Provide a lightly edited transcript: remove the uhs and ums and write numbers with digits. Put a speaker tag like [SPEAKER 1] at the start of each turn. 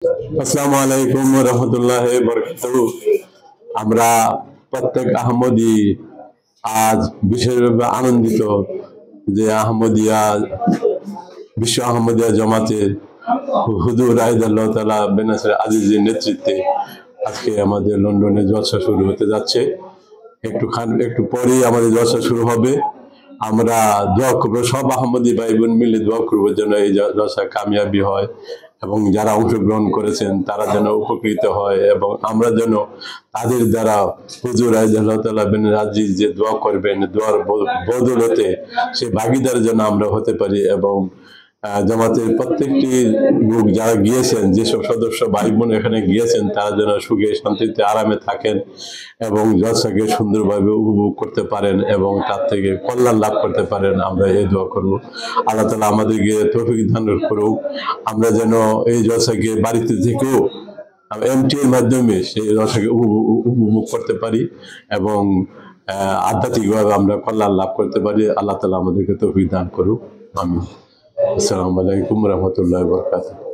[SPEAKER 1] আসসালামু আলাইকুম ওয়া রাহমাতুল্লাহি ওয়া বারাকাতুহু। আমরা প্রত্যেক আহমদী আজ বিশেষভাবে আনন্দিত যে বিশ্ব আহমদিয়া জমাতের হুজুর আইদাল্লাহ তাআলা বেনাসির আজিজের নেতৃত্বে আজকে আমাদের লন্ডনে জলসা শুরু হতে যাচ্ছে। একটু পরেই আমাদের জলসা শুরু হবে। আমরা দোয়া করবো, সব আহমদী ভাই বোন মিলে দোয়া করবো যেন এই জলসা কামিয়াবি হয় এবং যারা অংশগ্রহণ করেছেন তারা যেন উপকৃত হয় এবং আমরা যেন তাদের দ্বারা হুজুর আইদাল্লাহ তাআলা বেনাসির আজিজ যে দোয়া করবেন, দোয়ার বদৌলতে সে ভাগীদার যেন আমরা হতে পারি এবং জামাতের প্রত্যেকটি লোক যারা গিয়েছেন, যেসব সদস্য ভাই বোন এখানে গিয়েছেন, তারা যেন সুখে শান্তিতে আরামে থাকেন এবং জলসাকে সুন্দরভাবে উপভোগ করতে পারেন এবং তার থেকে কল্যাণ লাভ করতে পারেন। আমরা এই দোয়া করবো, আল্লাহ তাআলা আমাদেরকে তৌফিক দান করুক। আমরা যেন এই জলসাকে বাড়িতে থেকেও এমটি এর মাধ্যমে সেই জলসাকে উপভোগ করতে পারি এবং আধ্যাত্মিকভাবে আমরা কল্যাণ লাভ করতে পারি। আল্লাহ তাআলা আমাদেরকে তৌফিক দান করুক। আমিন। আসসালামু আলাইকুম ওয়া রাহমাতুল্লাহি ওয়া বারাকাতুহু।